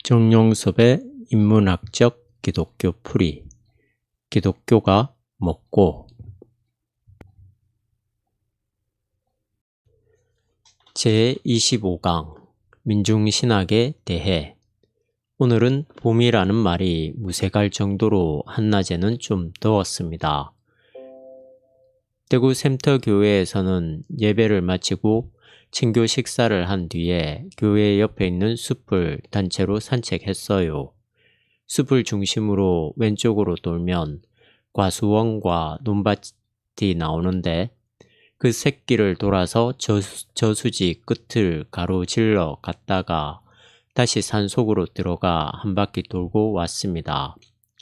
정용섭의 인문학적 기독교 풀이. 기독교가 뭐고? 제25강 민중신학에 대해. 오늘은 봄이라는 말이 무색할 정도로 한낮에는 좀 더웠습니다. 대구 샘터교회에서는 예배를 마치고 친교 식사를 한 뒤에 교회 옆에 있는 숲을 단체로 산책했어요. 숲을 중심으로 왼쪽으로 돌면 과수원과 논밭이 나오는데 그 샛길을 돌아서 저수지 끝을 가로질러 갔다가 다시 산속으로 들어가 한 바퀴 돌고 왔습니다.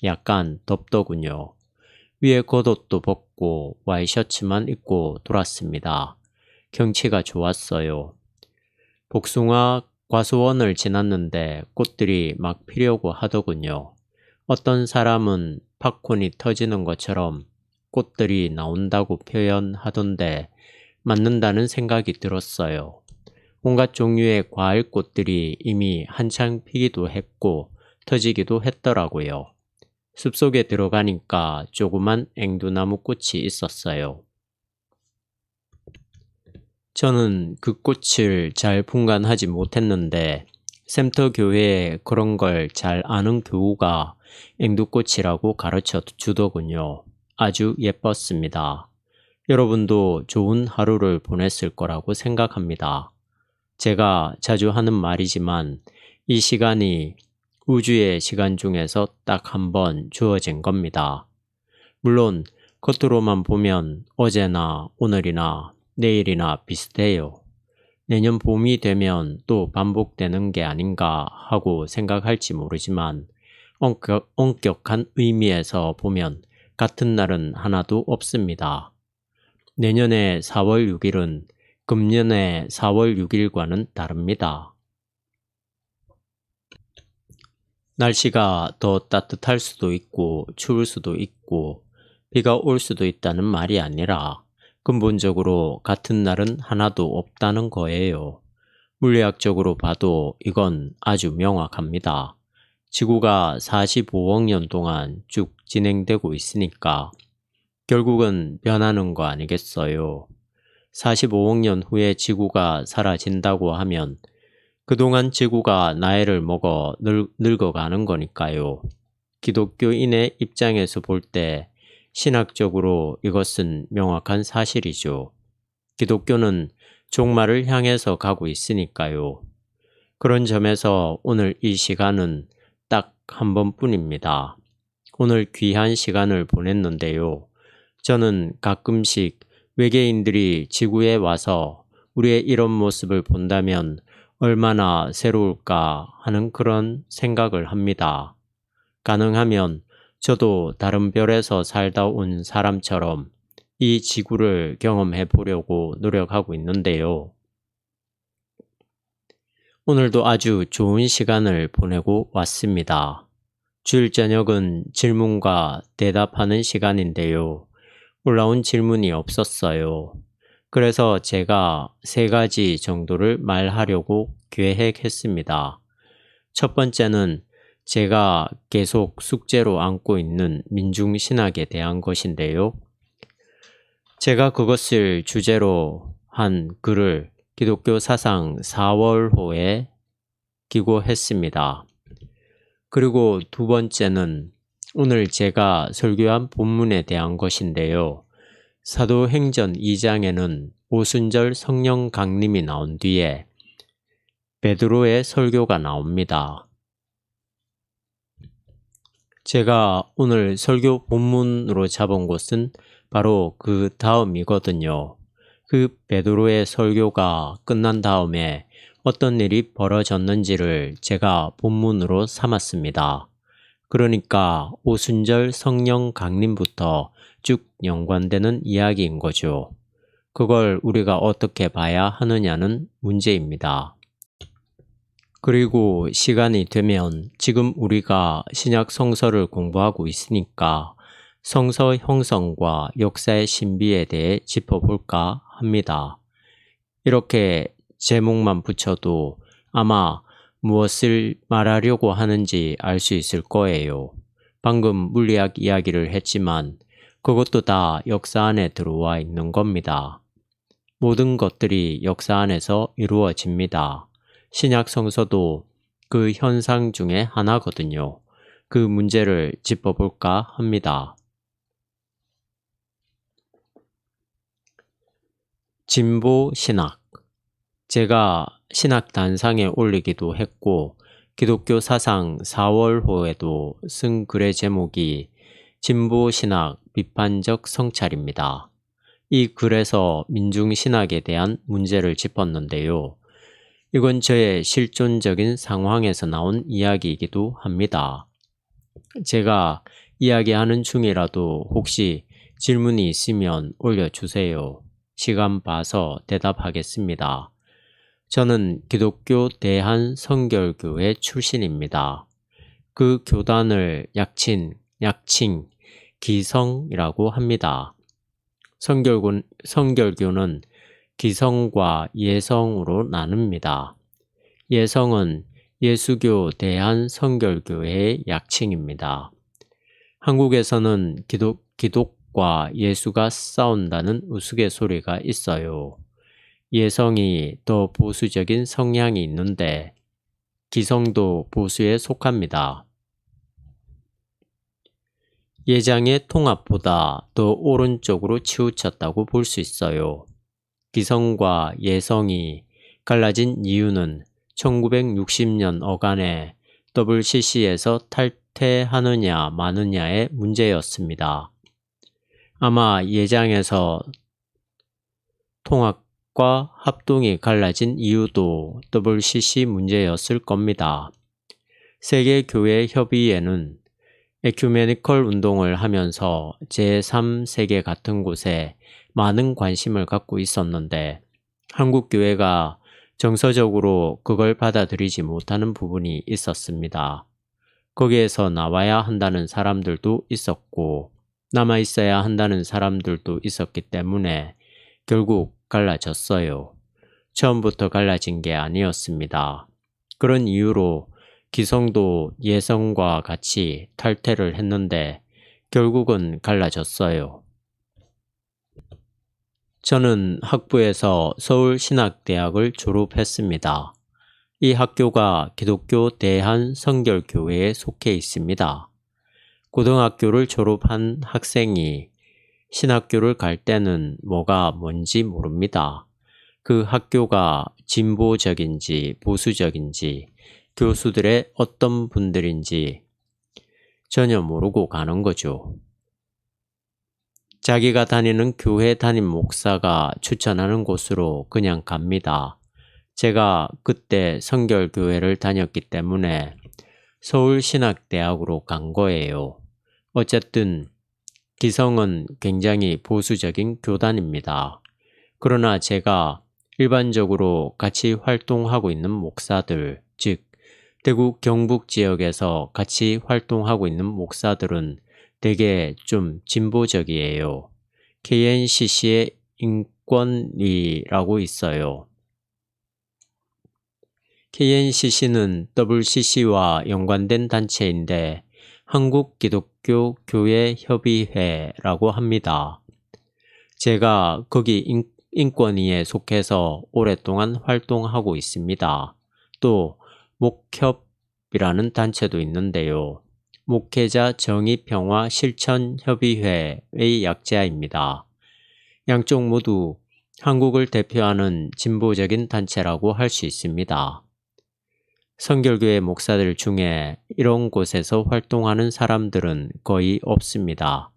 약간 덥더군요. 위에 겉옷도 벗고 와이셔츠만 입고 돌았습니다. 경치가 좋았어요. 복숭아 과수원을 지났는데 꽃들이 막 피려고 하더군요. 어떤 사람은 팝콘이 터지는 것처럼 꽃들이 나온다고 표현하던데 맞는다는 생각이 들었어요. 온갖 종류의 과일 꽃들이 이미 한창 피기도 했고 터지기도 했더라고요. 숲속에 들어가니까 조그만 앵두나무 꽃이 있었어요. 저는 그 꽃을 잘 분간하지 못했는데 샘터 교회에 그런 걸 잘 아는 교우가 앵두꽃이라고 가르쳐 주더군요. 아주 예뻤습니다. 여러분도 좋은 하루를 보냈을 거라고 생각합니다. 제가 자주 하는 말이지만 이 시간이 우주의 시간 중에서 딱 한 번 주어진 겁니다. 물론 겉으로만 보면 어제나 오늘이나 내일이나 비슷해요. 내년 봄이 되면 또 반복되는 게 아닌가 하고 생각할지 모르지만 엄격한 의미에서 보면 같은 날은 하나도 없습니다. 내년의 4월 6일은 금년의 4월 6일과는 다릅니다. 날씨가 더 따뜻할 수도 있고 추울 수도 있고 비가 올 수도 있다는 말이 아니라 근본적으로 같은 날은 하나도 없다는 거예요. 물리학적으로 봐도 이건 아주 명확합니다. 지구가 45억 년 동안 쭉 진행되고 있으니까 결국은 변하는 거 아니겠어요. 45억 년 후에 지구가 사라진다고 하면 그동안 지구가 나이를 먹어 늙어가는 거니까요. 기독교인의 입장에서 볼 때 신학적으로 이것은 명확한 사실이죠. 기독교는 종말을 향해서 가고 있으니까요. 그런 점에서 오늘 이 시간은 딱 한 번뿐입니다. 오늘 귀한 시간을 보냈는데요. 저는 가끔씩 외계인들이 지구에 와서 우리의 이런 모습을 본다면 얼마나 새로울까 하는 그런 생각을 합니다. 가능하면 저도 다른 별에서 살다 온 사람처럼 이 지구를 경험해 보려고 노력하고 있는데요. 오늘도 아주 좋은 시간을 보내고 왔습니다. 주일 저녁은 질문과 대답하는 시간인데요. 올라온 질문이 없었어요. 그래서 제가 3가지 정도를 말하려고 계획했습니다. 첫 번째는 제가 계속 숙제로 안고 있는 민중신학에 대한 것인데요. 제가 그것을 주제로 한 글을 기독교 사상 4월호에 기고했습니다. 그리고 두 번째는 오늘 제가 설교한 본문에 대한 것인데요. 사도행전 2장에는 오순절 성령 강림이 나온 뒤에 베드로의 설교가 나옵니다. 제가 오늘 설교 본문으로 잡은 곳은 바로 그 다음이거든요. 그 베드로의 설교가 끝난 다음에 어떤 일이 벌어졌는지를 제가 본문으로 삼았습니다. 그러니까 오순절 성령 강림부터 쭉 연관되는 이야기인 거죠. 그걸 우리가 어떻게 봐야 하느냐는 문제입니다. 그리고 시간이 되면 지금 우리가 신약 성서를 공부하고 있으니까 성서 형성과 역사의 신비에 대해 짚어볼까 합니다. 이렇게 제목만 붙여도 아마 무엇을 말하려고 하는지 알 수 있을 거예요. 방금 물리학 이야기를 했지만 그것도 다 역사 안에 들어와 있는 겁니다. 모든 것들이 역사 안에서 이루어집니다. 신약 성서도 그 현상 중에 하나거든요. 그 문제를 짚어볼까 합니다. 진보 신학. 제가 신학 단상에 올리기도 했고 기독교 사상 4월호에도 쓴 글의 제목이 진보 신학 비판적 성찰입니다. 이 글에서 민중신학에 대한 문제를 짚었는데요. 이건 저의 실존적인 상황에서 나온 이야기이기도 합니다. 제가 이야기하는 중이라도 혹시 질문이 있으면 올려주세요. 시간 봐서 대답하겠습니다. 저는 기독교 대한성결교회 출신입니다. 그 교단을 약칭 기성이라고 합니다. 성결교는 기성과 예성으로 나눕니다. 예성은 예수교 대한성결교회의 약칭입니다. 한국에서는 기독과 예수가 싸운다는 우스갯소리가 있어요. 예성이 더 보수적인 성향이 있는데 기성도 보수에 속합니다. 예장의 통합보다 더 오른쪽으로 치우쳤다고 볼 수 있어요. 기성과 예성이 갈라진 이유는 1960년 어간에 WCC에서 탈퇴하느냐 마느냐의 문제였습니다. 아마 예장에서 통합과 합동이 갈라진 이유도 WCC 문제였을 겁니다. 세계교회협의회는 에큐메니컬 운동을 하면서 제3세계 같은 곳에 많은 관심을 갖고 있었는데 한국교회가 정서적으로 그걸 받아들이지 못하는 부분이 있었습니다. 거기에서 나와야 한다는 사람들도 있었고 남아 있어야 한다는 사람들도 있었기 때문에 결국 갈라졌어요. 처음부터 갈라진 게 아니었습니다. 그런 이유로 기성도 예성과 같이 탈퇴를 했는데 결국은 갈라졌어요. 저는 학부에서 서울신학대학을 졸업했습니다. 이 학교가 기독교 대한성결교회에 속해 있습니다. 고등학교를 졸업한 학생이 신학교를 갈 때는 뭐가 뭔지 모릅니다. 그 학교가 진보적인지 보수적인지 교수들의 어떤 분들인지 전혀 모르고 가는 거죠. 자기가 다니는 교회 담임 목사가 추천하는 곳으로 그냥 갑니다. 제가 그때 성결교회를 다녔기 때문에 서울신학대학으로 간 거예요. 어쨌든 기성은 굉장히 보수적인 교단입니다. 그러나 제가 일반적으로 같이 활동하고 있는 목사들, 즉 대구 경북 지역에서 같이 활동하고 있는 목사들은 되게 좀 진보적이에요. KNCC의 인권위라고 있어요. KNCC는 WCC와 연관된 단체인데 한국기독교교회협의회라고 합니다. 제가 거기 인권위에 속해서 오랫동안 활동하고 있습니다. 또 목협이라는 단체도 있는데요. 목회자 정의평화 실천협의회의 약자입니다. 양쪽 모두 한국을 대표하는 진보적인 단체라고 할 수 있습니다. 성결교회 목사들 중에 이런 곳에서 활동하는 사람들은 거의 없습니다.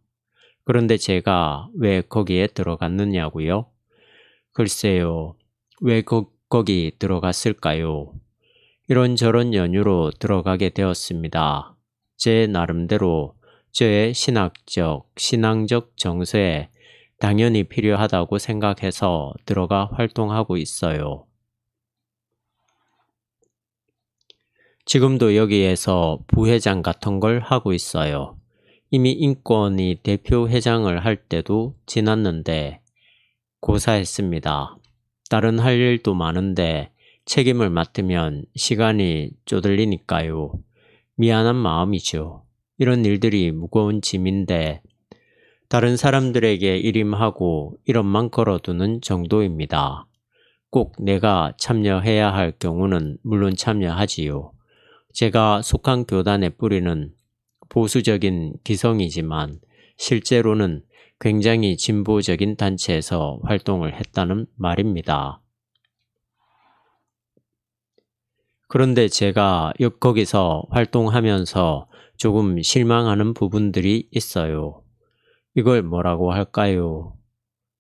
그런데 제가 왜 거기에 들어갔느냐고요? 글쎄요, 왜 거기 들어갔을까요? 이런저런 연유로 들어가게 되었습니다. 제 나름대로 저의 신앙적 정서에 당연히 필요하다고 생각해서 들어가 활동하고 있어요. 지금도 여기에서 부회장 같은 걸 하고 있어요. 이미 인권위 대표회장을 할 때도 지났는데 고사했습니다. 다른 할 일도 많은데 책임을 맡으면 시간이 쪼들리니까요. 미안한 마음이죠. 이런 일들이 무거운 짐인데 다른 사람들에게 일임하고 이름만 걸어두는 정도입니다. 꼭 내가 참여해야 할 경우는 물론 참여하지요. 제가 속한 교단의 뿌리는 보수적인 기성이지만 실제로는 굉장히 진보적인 단체에서 활동을 했다는 말입니다. 그런데 제가 거기서 활동하면서 조금 실망하는 부분들이 있어요. 이걸 뭐라고 할까요?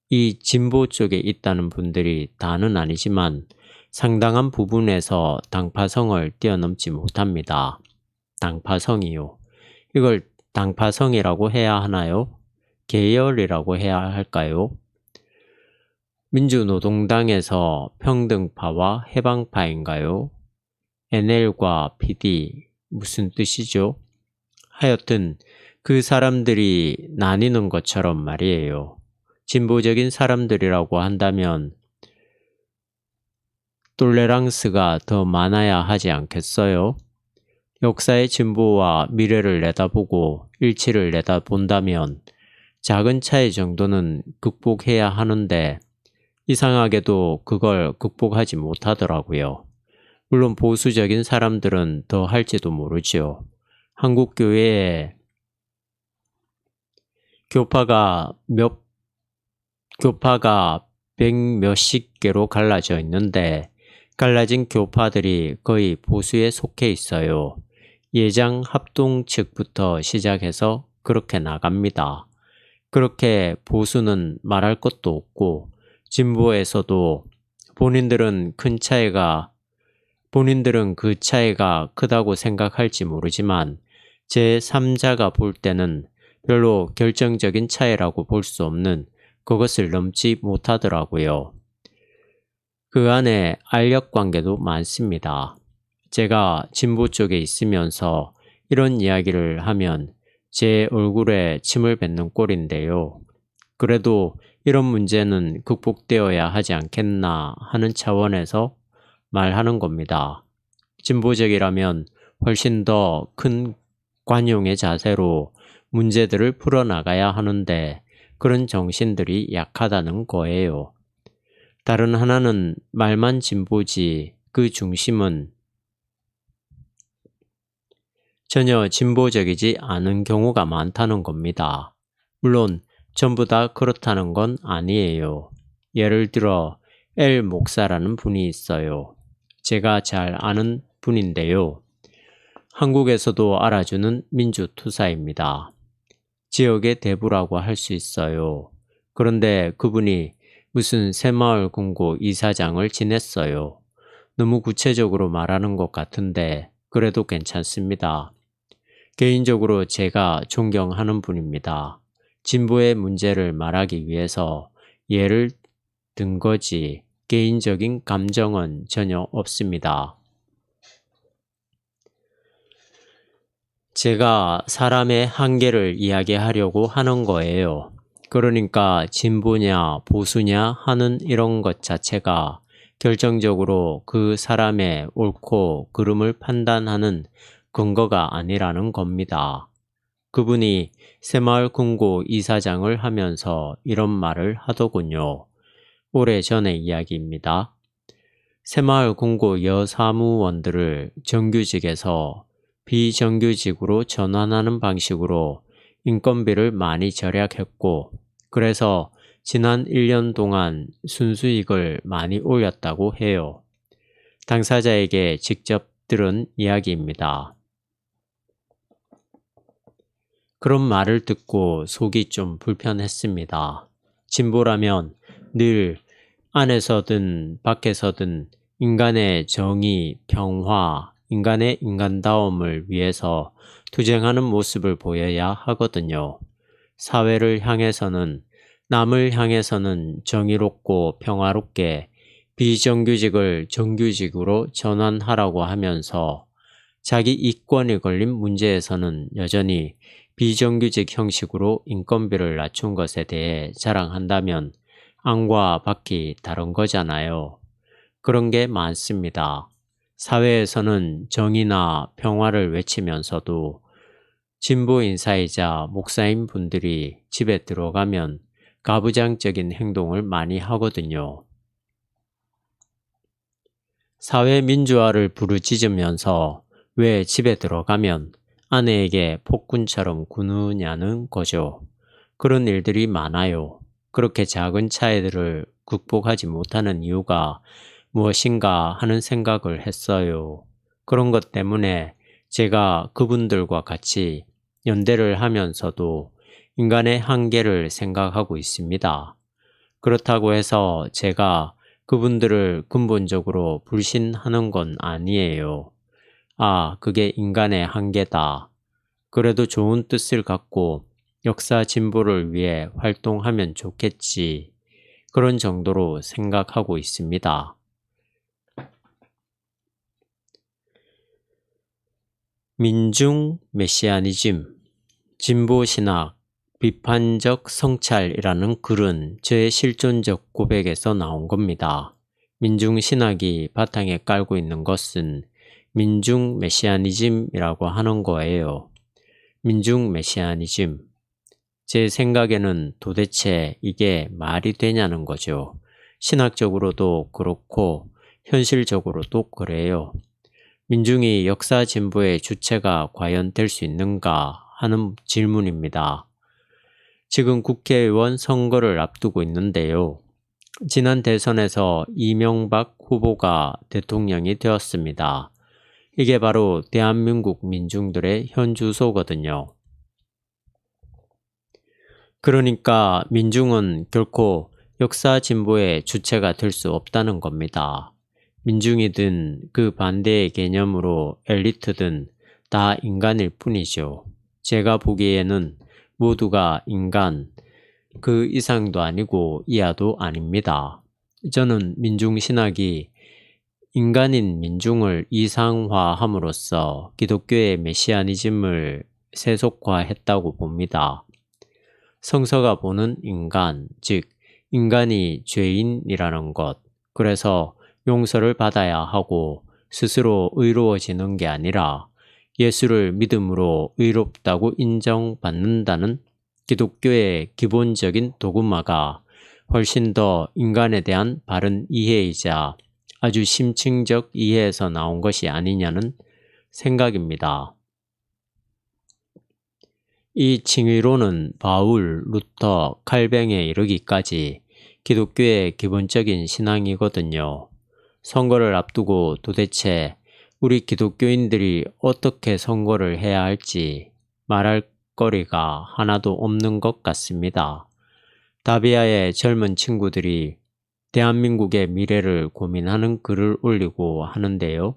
이 진보 쪽에 있다는 분들이 다는 아니지만 상당한 부분에서 당파성을 뛰어넘지 못합니다. 당파성이요. 이걸 당파성이라고 해야 하나요? 계열이라고 해야 할까요? 민주노동당에서 평등파와 해방파인가요? NL과 PD 무슨 뜻이죠? 하여튼 그 사람들이 나뉘는 것처럼 말이에요. 진보적인 사람들이라고 한다면 톨레랑스가 더 많아야 하지 않겠어요? 역사의 진보와 미래를 내다보고 일치를 내다본다면 작은 차이 정도는 극복해야 하는데 이상하게도 그걸 극복하지 못하더라고요. 물론 보수적인 사람들은 더 할지도 모르지요. 한국 교회에 교파가 백 몇십 개로 갈라져 있는데 갈라진 교파들이 거의 보수에 속해 있어요. 예장 합동 측부터 시작해서 그렇게 나갑니다. 그렇게 보수는 말할 것도 없고 진보에서도 본인들은 그 차이가 크다고 생각할지 모르지만 제3자가 볼 때는 별로 결정적인 차이라고 볼 수 없는 그것을 넘지 못하더라고요. 그 안에 알력관계도 많습니다. 제가 진보 쪽에 있으면서 이런 이야기를 하면 제 얼굴에 침을 뱉는 꼴인데요. 그래도 이런 문제는 극복되어야 하지 않겠나 하는 차원에서 말하는 겁니다. 진보적이라면 훨씬 더 큰 관용의 자세로 문제들을 풀어나가야 하는데 그런 정신들이 약하다는 거예요. 다른 하나는 말만 진보지 그 중심은 전혀 진보적이지 않은 경우가 많다는 겁니다. 물론 전부 다 그렇다는 건 아니에요. 예를 들어 엘 목사라는 분이 있어요. 제가 잘 아는 분인데요. 한국에서도 알아주는 민주투사입니다. 지역의 대부라고 할 수 있어요. 그런데 그분이 무슨 새마을금고 이사장을 지냈어요. 너무 구체적으로 말하는 것 같은데 그래도 괜찮습니다. 개인적으로 제가 존경하는 분입니다. 진보의 문제를 말하기 위해서 예를 든 거지 개인적인 감정은 전혀 없습니다. 제가 사람의 한계를 이야기하려고 하는 거예요. 그러니까 진보냐 보수냐 하는 이런 것 자체가 결정적으로 그 사람의 옳고 그름을 판단하는 근거가 아니라는 겁니다. 그분이 새마을금고 이사장을 하면서 이런 말을 하더군요. 오래전의 이야기입니다. 새마을금고 여사무원들을 정규직에서 비정규직으로 전환하는 방식으로 인건비를 많이 절약했고 그래서 지난 1년 동안 순수익을 많이 올렸다고 해요. 당사자에게 직접 들은 이야기입니다. 그런 말을 듣고 속이 좀 불편했습니다. 진보라면 늘 안에서든 밖에서든 인간의 정의, 평화, 인간의 인간다움을 위해서 투쟁하는 모습을 보여야 하거든요. 사회를 향해서는 남을 향해서는 정의롭고 평화롭게 비정규직을 정규직으로 전환하라고 하면서 자기 이권이 걸린 문제에서는 여전히 비정규직 형식으로 인건비를 낮춘 것에 대해 자랑한다면 안과 밖이 다른 거잖아요. 그런 게 많습니다. 사회에서는 정의나 평화를 외치면서도 진보 인사이자 목사인 분들이 집에 들어가면 가부장적인 행동을 많이 하거든요. 사회 민주화를 부르짖으면서 왜 집에 들어가면 아내에게 폭군처럼 구느냐는 거죠. 그런 일들이 많아요. 그렇게 작은 차이들을 극복하지 못하는 이유가 무엇인가 하는 생각을 했어요. 그런 것 때문에 제가 그분들과 같이 연대를 하면서도 인간의 한계를 생각하고 있습니다. 그렇다고 해서 제가 그분들을 근본적으로 불신하는 건 아니에요. 아, 그게 인간의 한계다. 그래도 좋은 뜻을 갖고 역사 진보를 위해 활동하면 좋겠지. 그런 정도로 생각하고 있습니다. 민중 메시아니즘, 진보신학, 비판적 성찰이라는 글은 저의 실존적 고백에서 나온 겁니다. 민중신학이 바탕에 깔고 있는 것은 민중 메시아니즘이라고 하는 거예요. 민중 메시아니즘. 제 생각에는 도대체 이게 말이 되냐는 거죠. 신학적으로도 그렇고 현실적으로도 그래요. 민중이 역사 진보의 주체가 과연 될 수 있는가 하는 질문입니다. 지금 국회의원 선거를 앞두고 있는데요. 지난 대선에서 이명박 후보가 대통령이 되었습니다. 이게 바로 대한민국 민중들의 현주소거든요. 그러니까 민중은 결코 역사 진보의 주체가 될 수 없다는 겁니다. 민중이든 그 반대의 개념으로 엘리트든 다 인간일 뿐이죠. 제가 보기에는 모두가 인간, 그 이상도 아니고 이하도 아닙니다. 저는 민중신학이 인간인 민중을 이상화함으로써 기독교의 메시아니즘을 세속화했다고 봅니다. 성서가 보는 인간, 즉 인간이 죄인이라는 것, 그래서 용서를 받아야 하고 스스로 의로워지는 게 아니라 예수를 믿음으로 의롭다고 인정받는다는 기독교의 기본적인 도구마가 훨씬 더 인간에 대한 바른 이해이자 아주 심층적 이해에서 나온 것이 아니냐는 생각입니다. 이 칭의로는 바울, 루터, 칼뱅에 이르기까지 기독교의 기본적인 신앙이거든요. 선거를 앞두고 도대체 우리 기독교인들이 어떻게 선거를 해야 할지 말할 거리가 하나도 없는 것 같습니다. 다비아의 젊은 친구들이 대한민국의 미래를 고민하는 글을 올리고 하는데요.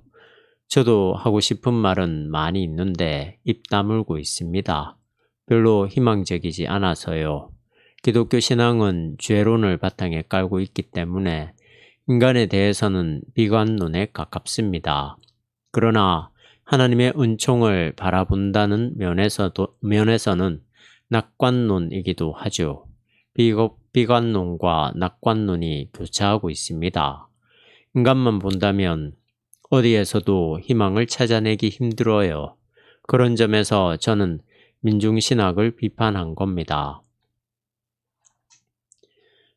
저도 하고 싶은 말은 많이 있는데 입 다물고 있습니다. 별로 희망적이지 않아서요. 기독교 신앙은 죄론을 바탕에 깔고 있기 때문에 인간에 대해서는 비관론에 가깝습니다. 그러나 하나님의 은총을 바라본다는 면에서는 낙관론이기도 하죠. 비관론과 낙관론이 교차하고 있습니다. 인간만 본다면 어디에서도 희망을 찾아내기 힘들어요. 그런 점에서 저는 민중신학을 비판한 겁니다.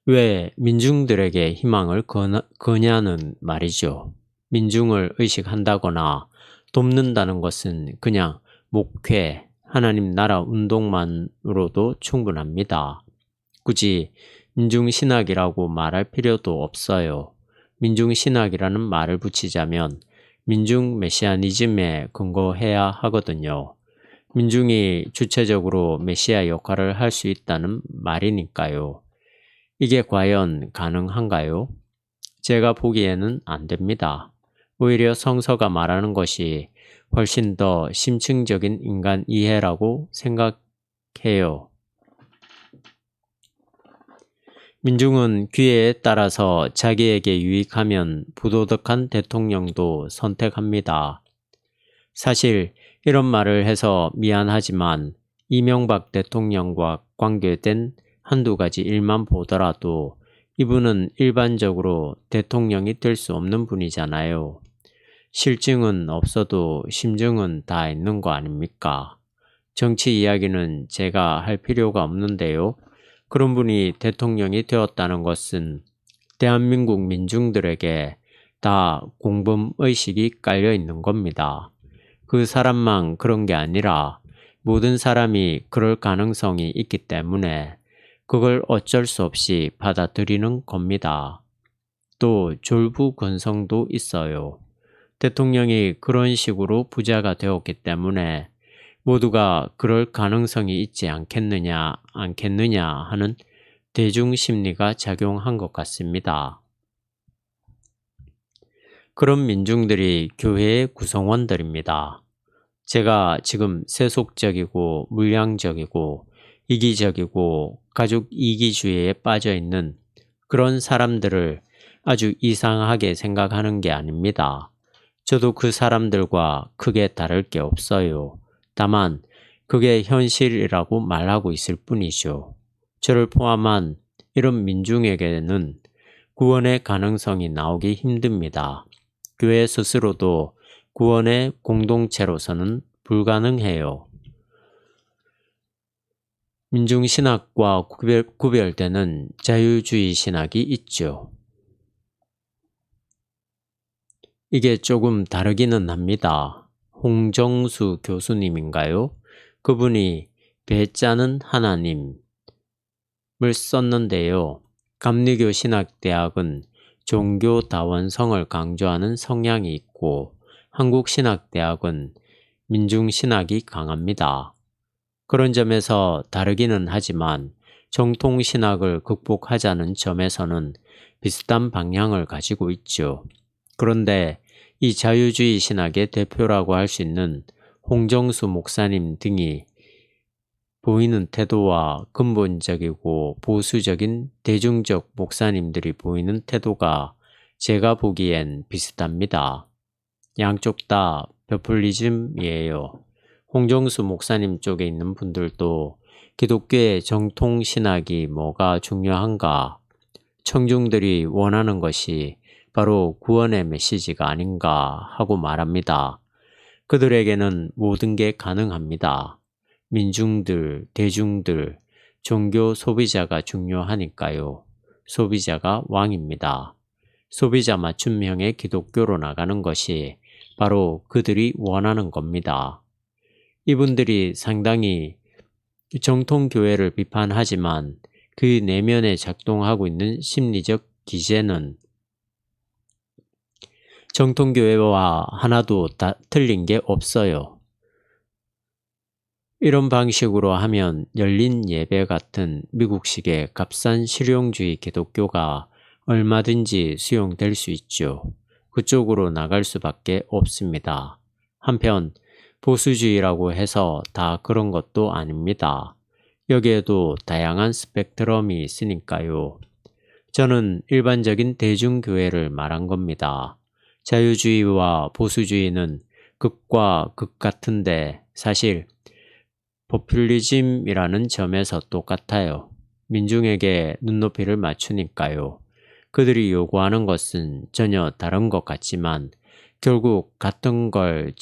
왜 민중들에게 희망을 거냐는 말이죠. 민중을 의식한다거나 돕는다는 것은 그냥 목회, 하나님 나라 운동만으로도 충분합니다. 굳이 민중신학이라고 말할 필요도 없어요. 민중신학이라는 말을 붙이자면 민중 메시아니즘에 근거해야 하거든요. 민중이 주체적으로 메시아 역할을 할 수 있다는 말이니까요. 이게 과연 가능한가요? 제가 보기에는 안 됩니다. 오히려 성서가 말하는 것이 훨씬 더 심층적인 인간 이해라고 생각해요. 민중은 기회에 따라서 자기에게 유익하면 부도덕한 대통령도 선택합니다. 사실 이런 말을 해서 미안하지만 이명박 대통령과 관계된 한두 가지 일만 보더라도 이분은 일반적으로 대통령이 될 수 없는 분이잖아요. 실증은 없어도 심증은 다 있는 거 아닙니까? 정치 이야기는 제가 할 필요가 없는데요. 그런 분이 대통령이 되었다는 것은 대한민국 민중들에게 다 공범의식이 깔려 있는 겁니다. 그 사람만 그런 게 아니라 모든 사람이 그럴 가능성이 있기 때문에 그걸 어쩔 수 없이 받아들이는 겁니다. 또 졸부건성도 있어요. 대통령이 그런 식으로 부자가 되었기 때문에 모두가 그럴 가능성이 있지 않겠느냐 하는 대중심리가 작용한 것 같습니다. 그런 민중들이 교회의 구성원들입니다. 제가 지금 세속적이고 물량적이고 이기적이고 가족 이기주의에 빠져 있는 그런 사람들을 아주 이상하게 생각하는 게 아닙니다. 저도 그 사람들과 크게 다를 게 없어요. 다만 그게 현실이라고 말하고 있을 뿐이죠. 저를 포함한 이런 민중에게는 구원의 가능성이 나오기 힘듭니다. 교회 스스로도 구원의 공동체로서는 불가능해요. 민중신학과 구별되는 자유주의 신학이 있죠. 이게 조금 다르기는 합니다. 홍정수 교수님인가요? 그분이 배짜는 하나님을 썼는데요. 감리교 신학대학은 종교다원성을 강조하는 성향이 있고 한국신학대학은 민중신학이 강합니다. 그런 점에서 다르기는 하지만 정통신학을 극복하자는 점에서는 비슷한 방향을 가지고 있죠. 그런데 이 자유주의 신학의 대표라고 할 수 있는 홍정수 목사님 등이 보이는 태도와 근본적이고 보수적인 대중적 목사님들이 보이는 태도가 제가 보기엔 비슷합니다. 양쪽 다 포퓰리즘이에요. 홍정수 목사님 쪽에 있는 분들도 기독교의 정통신학이 뭐가 중요한가, 청중들이 원하는 것이 바로 구원의 메시지가 아닌가 하고 말합니다. 그들에게는 모든 게 가능합니다. 민중들, 대중들, 종교 소비자가 중요하니까요. 소비자가 왕입니다. 소비자 맞춤형의 기독교로 나가는 것이 바로 그들이 원하는 겁니다. 이분들이 상당히 정통교회를 비판하지만 그 내면에 작동하고 있는 심리적 기제는 정통교회와 하나도 틀린 게 없어요. 이런 방식으로 하면 열린 예배 같은 미국식의 값싼 실용주의 기독교가 얼마든지 수용될 수 있죠. 그쪽으로 나갈 수밖에 없습니다. 한편 보수주의라고 해서 다 그런 것도 아닙니다. 여기에도 다양한 스펙트럼이 있으니까요. 저는 일반적인 대중교회를 말한 겁니다. 자유주의와 보수주의는 극과 극 같은데 사실 포퓰리즘이라는 점에서 똑같아요. 민중에게 눈높이를 맞추니까요. 그들이 요구하는 것은 전혀 다른 것 같지만 결국 같은 걸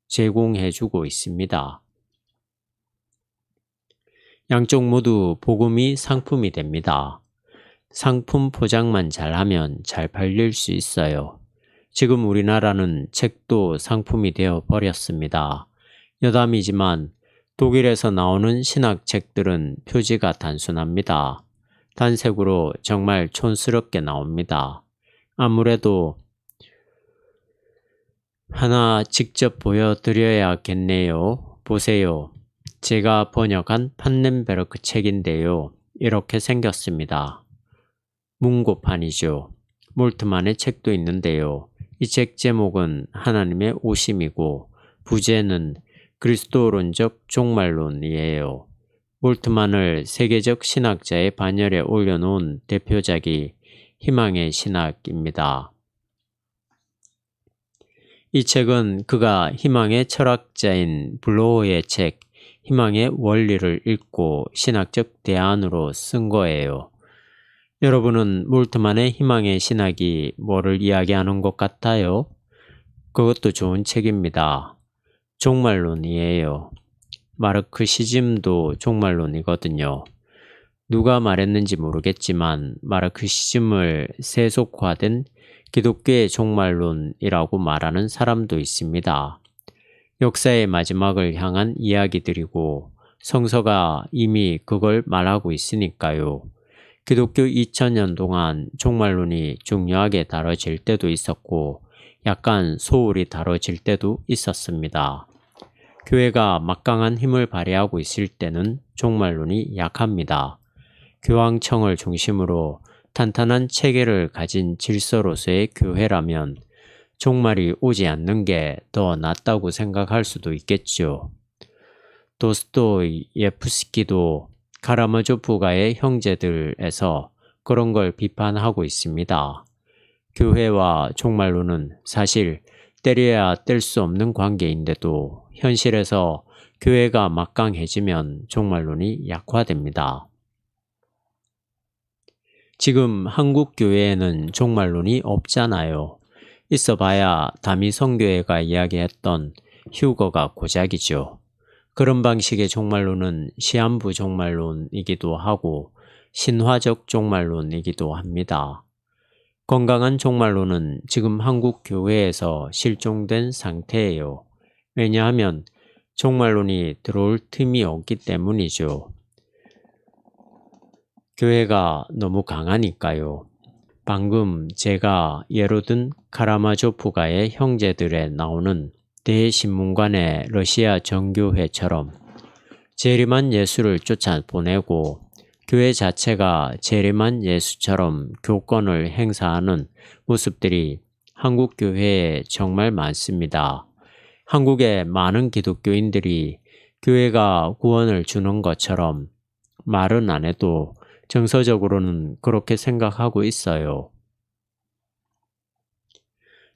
제공해주고 있습니다. 양쪽 모두 복음이 상품이 됩니다. 상품 포장만 잘하면 잘 팔릴 수 있어요. 지금 우리나라는 책도 상품이 되어 버렸습니다. 여담이지만 독일에서 나오는 신학책들은 표지가 단순합니다. 단색으로 정말 촌스럽게 나옵니다. 아무래도 하나 직접 보여드려야겠네요. 보세요. 제가 번역한 판넨베르크 책인데요. 이렇게 생겼습니다. 문고판이죠. 몰트만의 책도 있는데요. 이 책 제목은 하나님의 오심이고 부제는 그리스도론적 종말론이에요. 몰트만을 세계적 신학자의 반열에 올려놓은 대표작이 희망의 신학입니다. 이 책은 그가 희망의 철학자인 블로어의 책 희망의 원리를 읽고 신학적 대안으로 쓴 거예요. 여러분은 몰트만의 희망의 신학이 뭐를 이야기하는 것 같아요? 그것도 좋은 책입니다. 종말론이에요. 마르크시즘도 종말론이거든요. 누가 말했는지 모르겠지만 마르크시즘을 세속화된 기독교의 종말론이라고 말하는 사람도 있습니다. 역사의 마지막을 향한 이야기들이고 성서가 이미 그걸 말하고 있으니까요. 기독교 2000년 동안 종말론이 중요하게 다뤄질 때도 있었고 약간 소홀히 다뤄질 때도 있었습니다. 교회가 막강한 힘을 발휘하고 있을 때는 종말론이 약합니다. 교황청을 중심으로 탄탄한 체계를 가진 질서로서의 교회라면 종말이 오지 않는 게 더 낫다고 생각할 수도 있겠죠. 도스토예프스키도 카라마조프가의 형제들에서 그런 걸 비판하고 있습니다. 교회와 종말론은 사실 때려야 뗄 수 없는 관계인데도 현실에서 교회가 막강해지면 종말론이 약화됩니다. 지금 한국 교회에는 종말론이 없잖아요. 있어봐야 담임 선교회가 이야기했던 휴거가 고작이죠. 그런 방식의 종말론은 시한부 종말론이기도 하고 신화적 종말론이기도 합니다. 건강한 종말론은 지금 한국 교회에서 실종된 상태예요. 왜냐하면 종말론이 들어올 틈이 없기 때문이죠. 교회가 너무 강하니까요. 방금 제가 예로 든 카라마조프가의 형제들에 나오는 대신문관의 러시아 정교회처럼 재림한 예수를 쫓아보내고 교회 자체가 재림한 예수처럼 교권을 행사하는 모습들이 한국 교회에 정말 많습니다. 한국의 많은 기독교인들이 교회가 구원을 주는 것처럼 말은 안 해도 정서적으로는 그렇게 생각하고 있어요.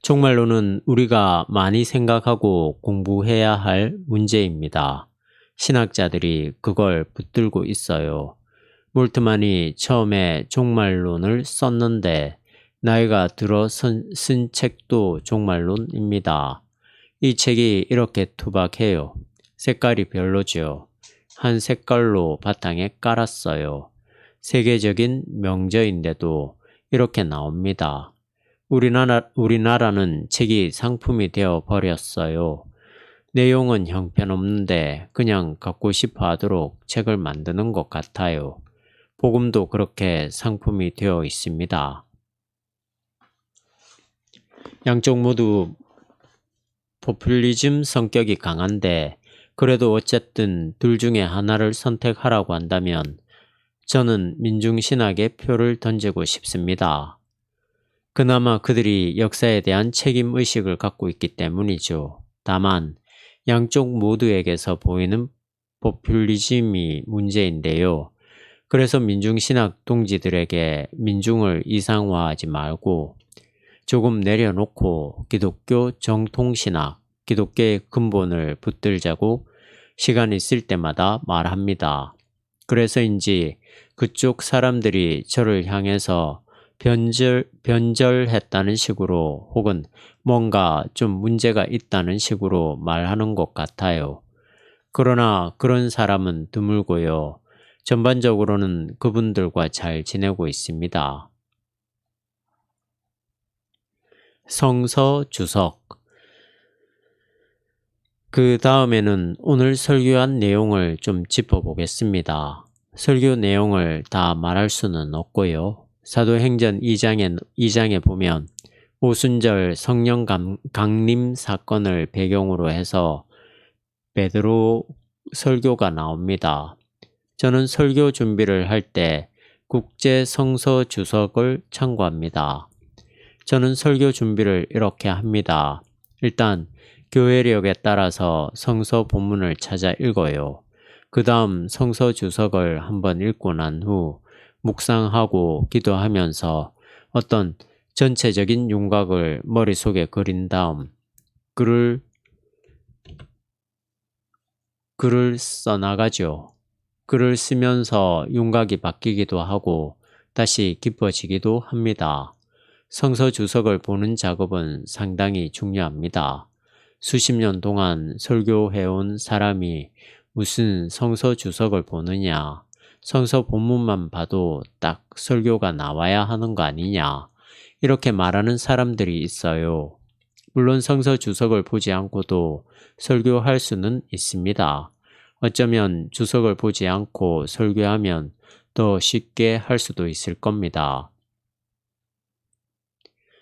종말론은 우리가 많이 생각하고 공부해야 할 문제입니다. 신학자들이 그걸 붙들고 있어요. 몰트만이 처음에 종말론을 썼는데 나이가 들어 쓴 책도 종말론입니다. 이 책이 이렇게 투박해요. 색깔이 별로죠. 한 색깔로 바탕에 깔았어요. 세계적인 명저인데도 이렇게 나옵니다. 우리나라는 책이 상품이 되어 버렸어요. 내용은 형편없는데 그냥 갖고 싶어 하도록 책을 만드는 것 같아요. 복음도 그렇게 상품이 되어 있습니다. 양쪽 모두 포퓰리즘 성격이 강한데 그래도 어쨌든 둘 중에 하나를 선택하라고 한다면 저는 민중신학에 표를 던지고 싶습니다. 그나마 그들이 역사에 대한 책임의식을 갖고 있기 때문이죠. 다만 양쪽 모두에게서 보이는 포퓰리즘이 문제인데요. 그래서 민중신학 동지들에게 민중을 이상화하지 말고 조금 내려놓고 기독교 정통신학, 기독교의 근본을 붙들자고 시간 있을 때마다 말합니다. 그래서인지 그쪽 사람들이 저를 향해서 변절했다는 식으로 혹은 뭔가 좀 문제가 있다는 식으로 말하는 것 같아요. 그러나 그런 사람은 드물고요. 전반적으로는 그분들과 잘 지내고 있습니다. 성서 주석. 그 다음에는 오늘 설교한 내용을 좀 짚어보겠습니다. 설교 내용을 다 말할 수는 없고요. 사도행전 2장에 보면 오순절 성령 강림 사건을 배경으로 해서 베드로 설교가 나옵니다. 저는 설교 준비를 할 때 국제 성서 주석을 참고합니다. 저는 설교 준비를 이렇게 합니다. 일단 교회력에 따라서 성서 본문을 찾아 읽어요. 그 다음 성서 주석을 한번 읽고 난 후 묵상하고 기도하면서 어떤 전체적인 윤곽을 머릿속에 그린 다음 글을 써나가죠. 글을 쓰면서 윤곽이 바뀌기도 하고 다시 기뻐지기도 합니다. 성서 주석을 보는 작업은 상당히 중요합니다. 수십 년 동안 설교해온 사람이 무슨 성서 주석을 보느냐, 성서 본문만 봐도 딱 설교가 나와야 하는 거 아니냐, 이렇게 말하는 사람들이 있어요. 물론 성서 주석을 보지 않고도 설교할 수는 있습니다. 어쩌면 주석을 보지 않고 설교하면 더 쉽게 할 수도 있을 겁니다.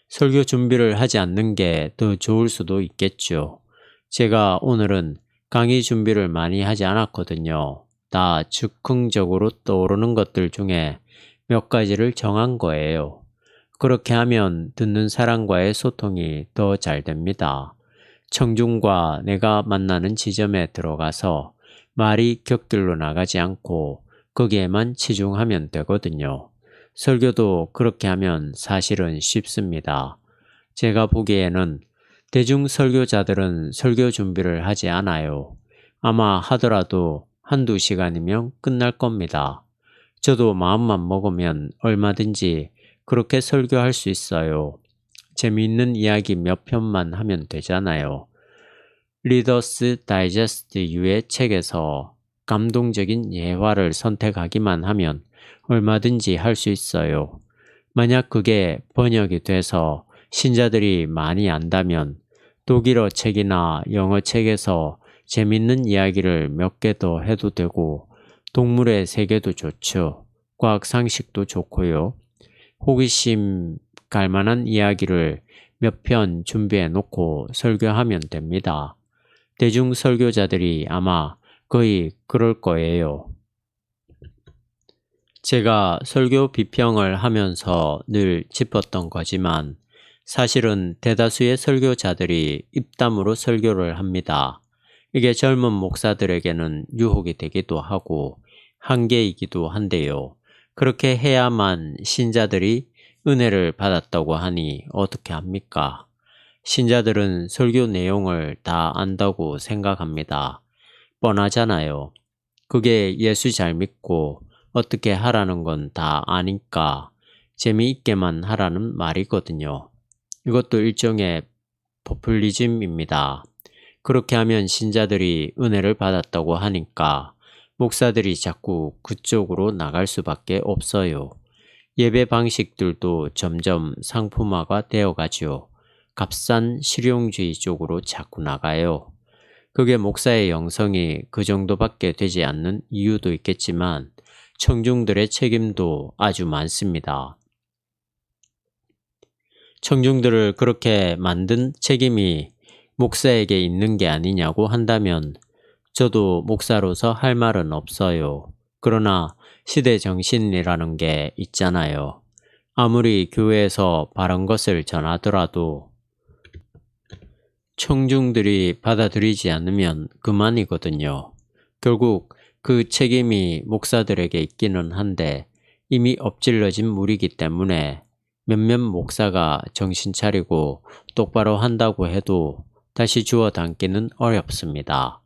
설교 준비를 하지 않는 게 더 좋을 수도 있겠죠. 제가 오늘은 강의 준비를 많이 하지 않았거든요. 다 즉흥적으로 떠오르는 것들 중에 몇 가지를 정한 거예요. 그렇게 하면 듣는 사람과의 소통이 더 잘 됩니다. 청중과 내가 만나는 지점에 들어가서 말이 곁길로 나가지 않고 거기에만 치중하면 되거든요. 설교도 그렇게 하면 사실은 쉽습니다. 제가 보기에는 대중 설교자들은 설교 준비를 하지 않아요. 아마 하더라도 한두 시간이면 끝날 겁니다. 저도 마음만 먹으면 얼마든지 그렇게 설교할 수 있어요. 재미있는 이야기 몇 편만 하면 되잖아요. 리더스 다이제스트 유의 책에서 감동적인 예화를 선택하기만 하면 얼마든지 할 수 있어요. 만약 그게 번역이 돼서 신자들이 많이 안다면 독일어 책이나 영어 책에서 재밌는 이야기를 몇 개 더 해도 되고 동물의 세계도 좋죠. 과학 상식도 좋고요. 호기심 갈만한 이야기를 몇 편 준비해 놓고 설교하면 됩니다. 대중 설교자들이 아마 거의 그럴 거예요. 제가 설교 비평을 하면서 늘 짚었던 거지만 사실은 대다수의 설교자들이 입담으로 설교를 합니다. 이게 젊은 목사들에게는 유혹이 되기도 하고 한계이기도 한데요. 그렇게 해야만 신자들이 은혜를 받았다고 하니 어떻게 합니까? 신자들은 설교 내용을 다 안다고 생각합니다. 뻔하잖아요. 그게 예수 잘 믿고 어떻게 하라는 건 다 아니까 재미있게만 하라는 말이거든요. 이것도 일종의 포퓰리즘입니다. 그렇게 하면 신자들이 은혜를 받았다고 하니까 목사들이 자꾸 그쪽으로 나갈 수밖에 없어요. 예배 방식들도 점점 상품화가 되어가지요. 값싼 실용주의 쪽으로 자꾸 나가요. 그게 목사의 영성이 그 정도밖에 되지 않는 이유도 있겠지만 청중들의 책임도 아주 많습니다. 청중들을 그렇게 만든 책임이 목사에게 있는 게 아니냐고 한다면 저도 목사로서 할 말은 없어요. 그러나 시대 정신이라는 게 있잖아요. 아무리 교회에서 바른 것을 전하더라도 청중들이 받아들이지 않으면 그만이거든요. 결국 그 책임이 목사들에게 있기는 한데 이미 엎질러진 물이기 때문에 몇몇 목사가 정신 차리고 똑바로 한다고 해도 다시 주워 담기는 어렵습니다.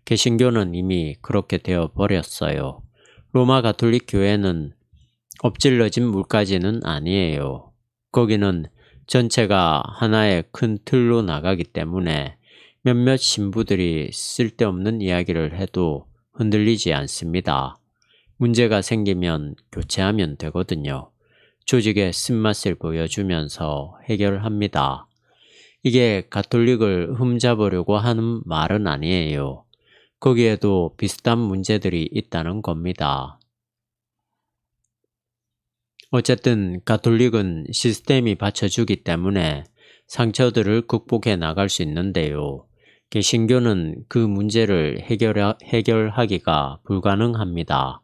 개신교는 이미 그렇게 되어 버렸어요. 로마 가톨릭 교회는 엎질러진 물까지는 아니에요. 거기는 전체가 하나의 큰 틀로 나가기 때문에 몇몇 신부들이 쓸데없는 이야기를 해도 흔들리지 않습니다. 문제가 생기면 교체하면 되거든요. 조직의 쓴맛을 보여주면서 해결합니다. 이게 가톨릭을 흠잡으려고 하는 말은 아니에요. 거기에도 비슷한 문제들이 있다는 겁니다. 어쨌든 가톨릭은 시스템이 받쳐주기 때문에 상처들을 극복해 나갈 수 있는데요. 개신교는 그 문제를 해결하기가 불가능합니다.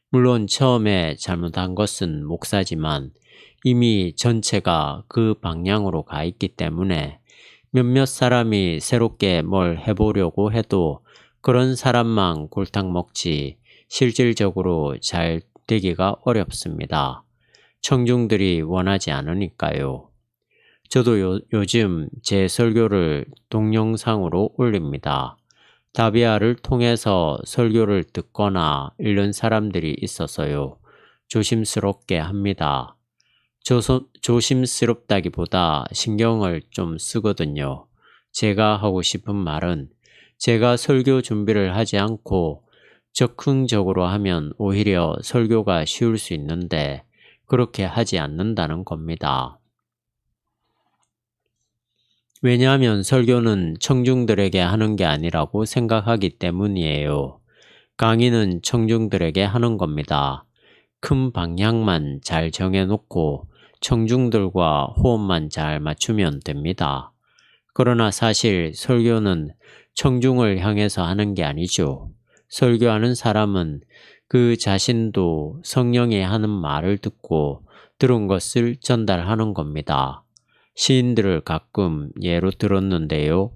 물론 처음에 잘못한 것은 목사지만 이미 전체가 그 방향으로 가 있기 때문에 몇몇 사람이 새롭게 뭘 해보려고 해도 그런 사람만 골탕 먹지 실질적으로 잘 되기가 어렵습니다. 청중들이 원하지 않으니까요. 저도 요즘 제 설교를 동영상으로 올립니다. 다비아를 통해서 설교를 듣거나 읽는 사람들이 있어서요. 조심스럽게 합니다. 조심스럽다기보다 신경을 좀 쓰거든요. 제가 하고 싶은 말은 제가 설교 준비를 하지 않고 적극적으로 하면 오히려 설교가 쉬울 수 있는데 그렇게 하지 않는다는 겁니다. 왜냐하면 설교는 청중들에게 하는 게 아니라고 생각하기 때문이에요. 강의는 청중들에게 하는 겁니다. 큰 방향만 잘 정해놓고 청중들과 호흡만 잘 맞추면 됩니다. 그러나 사실 설교는 청중을 향해서 하는 게 아니죠. 설교하는 사람은 그 자신도 성령이 하는 말을 듣고 들은 것을 전달하는 겁니다. 시인들을 가끔 예로 들었는데요.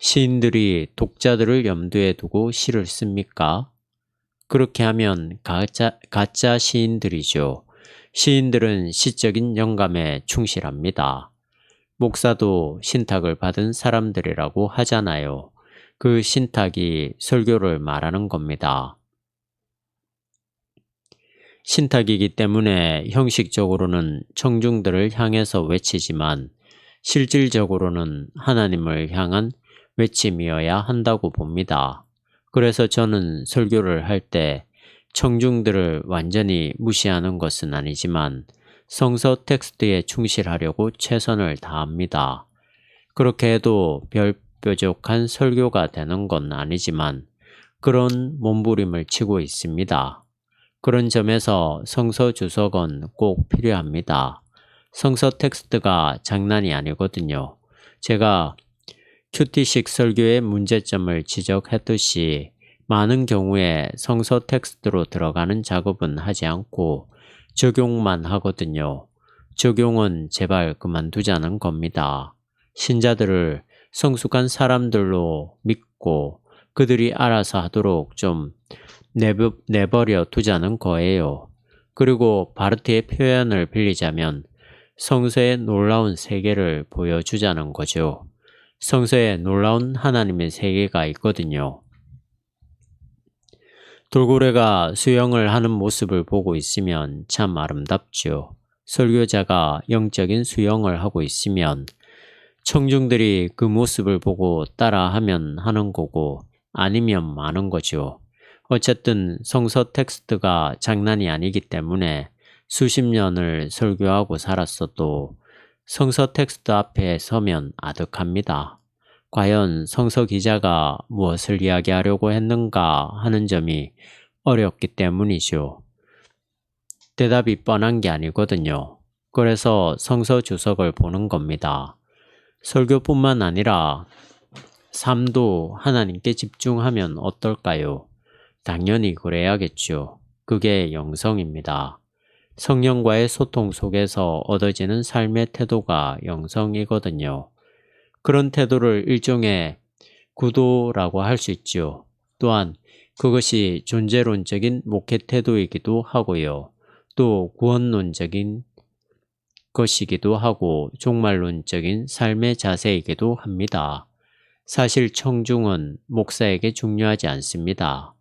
시인들이 독자들을 염두에 두고 시를 씁니까? 그렇게 하면 가짜 시인들이죠. 시인들은 시적인 영감에 충실합니다. 목사도 신탁을 받은 사람들이라고 하잖아요. 그 신탁이 설교를 말하는 겁니다. 신탁이기 때문에 형식적으로는 청중들을 향해서 외치지만 실질적으로는 하나님을 향한 외침이어야 한다고 봅니다. 그래서 저는 설교를 할 때 청중들을 완전히 무시하는 것은 아니지만 성서 텍스트에 충실하려고 최선을 다합니다. 그렇게 해도 뾰족한 설교가 되는 건 아니지만 그런 몸부림을 치고 있습니다. 그런 점에서 성서 주석은 꼭 필요합니다. 성서 텍스트가 장난이 아니거든요. 제가 큐티식 설교의 문제점을 지적했듯이 많은 경우에 성서 텍스트로 들어가는 작업은 하지 않고 적용만 하거든요. 적용은 제발 그만두자는 겁니다. 신자들을 성숙한 사람들로 믿고 그들이 알아서 하도록 좀 내버려 두자는 거예요. 그리고 바르트의 표현을 빌리자면 성서의 놀라운 세계를 보여주자는 거죠. 성서에 놀라운 하나님의 세계가 있거든요. 돌고래가 수영을 하는 모습을 보고 있으면 참 아름답죠. 설교자가 영적인 수영을 하고 있으면 청중들이 그 모습을 보고 따라하면 하는 거고 아니면 마는 거죠. 어쨌든 성서 텍스트가 장난이 아니기 때문에 수십 년을 설교하고 살았어도 성서 텍스트 앞에 서면 아득합니다. 과연 성서 기자가 무엇을 이야기하려고 했는가 하는 점이 어렵기 때문이죠. 대답이 뻔한 게 아니거든요. 그래서 성서 주석을 보는 겁니다. 설교뿐만 아니라 삶도 하나님께 집중하면 어떨까요? 당연히 그래야겠죠. 그게 영성입니다. 성령과의 소통 속에서 얻어지는 삶의 태도가 영성이거든요. 그런 태도를 일종의 구도라고 할 수 있죠. 또한 그것이 존재론적인 목회 태도이기도 하고요. 또 구원론적인 것이기도 하고 종말론적인 삶의 자세이기도 합니다. 사실 청중은 목사에게 중요하지 않습니다.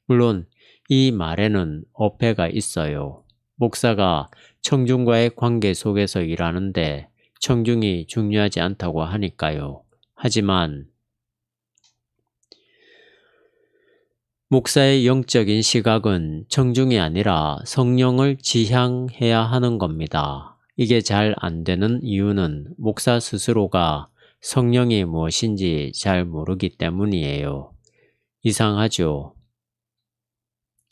물론 이 말에는 어폐가 있어요. 목사가 청중과의 관계 속에서 일하는데 청중이 중요하지 않다고 하니까요. 하지만 목사의 영적인 시각은 청중이 아니라 성령을 지향해야 하는 겁니다. 이게 잘 안 되는 이유는 목사 스스로가 성령이 무엇인지 잘 모르기 때문이에요. 이상하죠?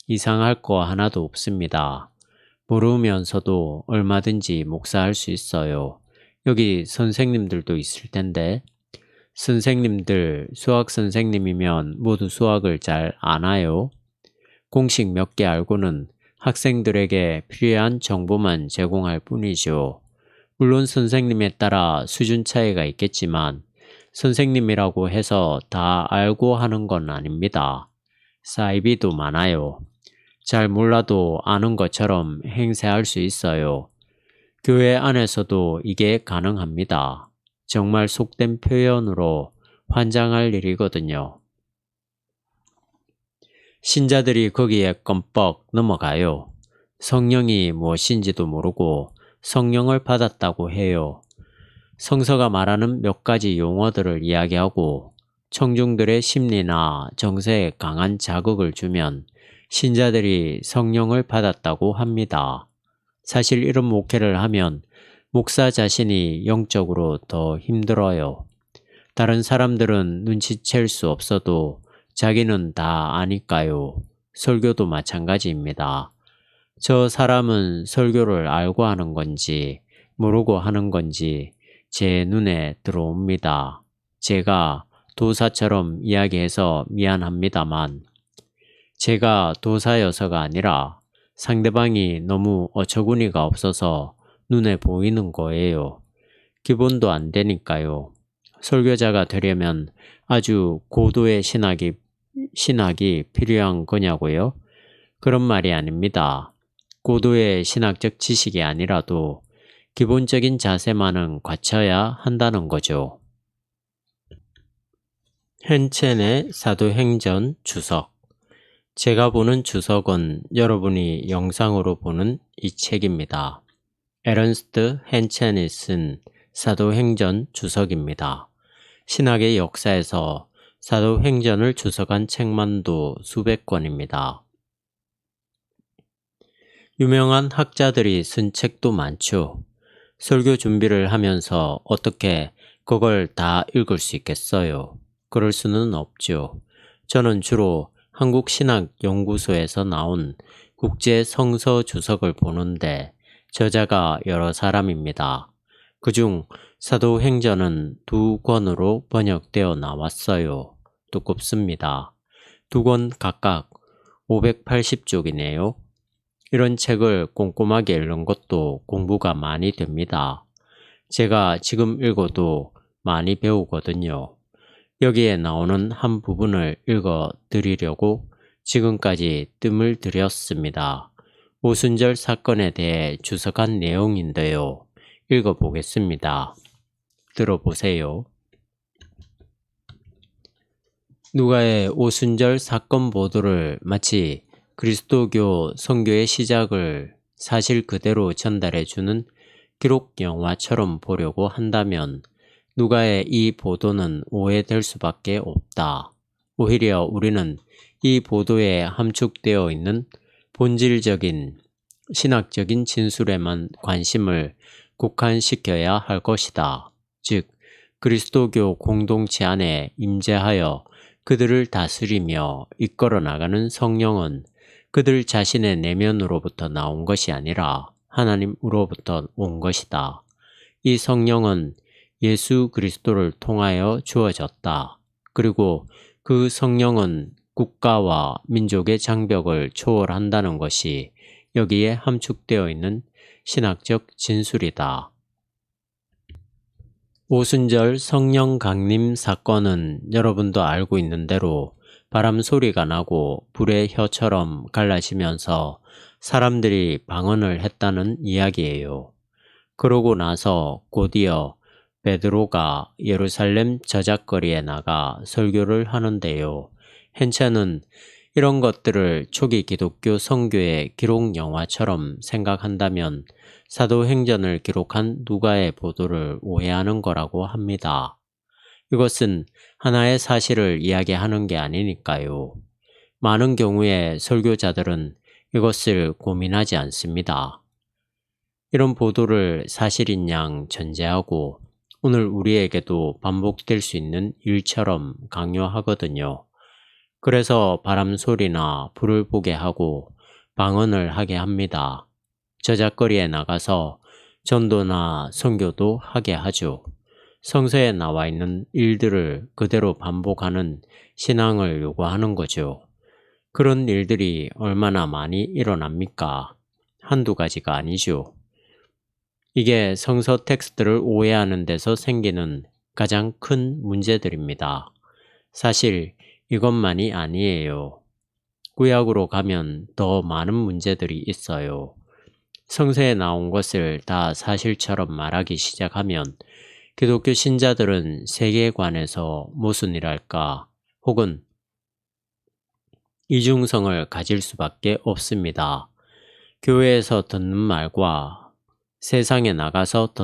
이상할 거 하나도 없습니다. 모르면서도 얼마든지 목사할 수 있어요. 여기 선생님들도 있을 텐데 선생님들, 수학 선생님이면 모두 수학을 잘 아나요? 공식 몇 개 알고는 학생들에게 필요한 정보만 제공할 뿐이죠. 물론 선생님에 따라 수준 차이가 있겠지만 선생님이라고 해서 다 알고 하는 건 아닙니다. 사이비도 많아요. 잘 몰라도 아는 것처럼 행세할 수 있어요. 교회 안에서도 이게 가능합니다. 정말 속된 표현으로 환장할 일이거든요. 신자들이 거기에 껌뻑 넘어가요. 성령이 무엇인지도 모르고 성령을 받았다고 해요. 성서가 말하는 몇 가지 용어들을 이야기하고 청중들의 심리나 정서에 강한 자극을 주면 신자들이 성령을 받았다고 합니다. 사실 이런 목회를 하면 목사 자신이 영적으로 더 힘들어요. 다른 사람들은 눈치챌 수 없어도 자기는 다 아니까요. 설교도 마찬가지입니다. 저 사람은 설교를 알고 하는 건지 모르고 하는 건지 제 눈에 들어옵니다. 제가 도사처럼 이야기해서 미안합니다만 제가 도사여서가 아니라 상대방이 너무 어처구니가 없어서 눈에 보이는 거예요. 기본도 안 되니까요. 설교자가 되려면 아주 고도의 신학이 필요한 거냐고요? 그런 말이 아닙니다. 고도의 신학적 지식이 아니라도 기본적인 자세만은 갖춰야 한다는 거죠. 헨첸의 사도행전 주석. 제가 보는 주석은 여러분이 영상으로 보는 이 책입니다. 에런스트 헨첸이 쓴 사도행전 주석입니다. 신학의 역사에서 사도행전을 주석한 책만도 수백 권입니다. 유명한 학자들이 쓴 책도 많죠. 설교 준비를 하면서 어떻게 그걸 다 읽을 수 있겠어요? 그럴 수는 없죠. 저는 주로 한국신학연구소에서 나온 국제성서 주석을 보는데 저자가 여러 사람입니다. 그중 사도행전은 2권으로 번역되어 나왔어요. 두껍습니다. 2권 각각 580쪽이네요. 이런 책을 꼼꼼하게 읽는 것도 공부가 많이 됩니다. 제가 지금 읽어도 많이 배우거든요. 여기에 나오는 한 부분을 읽어 드리려고 지금까지 뜸을 들였습니다. 오순절 사건에 대해 주석한 내용인데요. 읽어보겠습니다. 들어보세요. 누가의 오순절 사건 보도를 마치 그리스도교 선교의 시작을 사실 그대로 전달해주는 기록 영화처럼 보려고 한다면 누가의 이 보도는 오해될 수밖에 없다. 오히려 우리는 이 보도에 함축되어 있는 본질적인 신학적인 진술에만 관심을 국한시켜야 할 것이다. 즉, 그리스도교 공동체 안에 임재하여 그들을 다스리며 이끌어 나가는 성령은 그들 자신의 내면으로부터 나온 것이 아니라 하나님으로부터 온 것이다. 이 성령은 예수 그리스도를 통하여 주어졌다. 그리고 그 성령은 국가와 민족의 장벽을 초월한다는 것이 여기에 함축되어 있는 신학적 진술이다. 오순절 성령 강림 사건은 여러분도 알고 있는 대로 바람 소리가 나고 불의 혀처럼 갈라지면서 사람들이 방언을 했다는 이야기예요. 그러고 나서 곧이어 베드로가 예루살렘 저작거리에 나가 설교를 하는데요. 헨첸은 이런 것들을 초기 기독교 선교의 기록 영화처럼 생각한다면 사도행전을 기록한 누가의 보도를 오해하는 거라고 합니다. 이것은 하나의 사실을 이야기하는 게 아니니까요. 많은 경우에 설교자들은 이것을 고민하지 않습니다. 이런 보도를 사실인 양 전제하고 오늘 우리에게도 반복될 수 있는 일처럼 강요하거든요. 그래서 바람 소리나 불을 보게 하고 방언을 하게 합니다. 저작거리에 나가서 전도나 선교도 하게 하죠. 성서에 나와 있는 일들을 그대로 반복하는 신앙을 요구하는 거죠. 그런 일들이 얼마나 많이 일어납니까? 한두 가지가 아니죠. 이게 성서 텍스트를 오해하는 데서 생기는 가장 큰 문제들입니다. 사실 이것만이 아니에요. 구약으로 가면 더 많은 문제들이 있어요. 성서에 나온 것을 다 사실처럼 말하기 시작하면 기독교 신자들은 세계관에서 모순이랄까 혹은 이중성을 가질 수밖에 없습니다. 교회에서 듣는 말과 세상에 나가서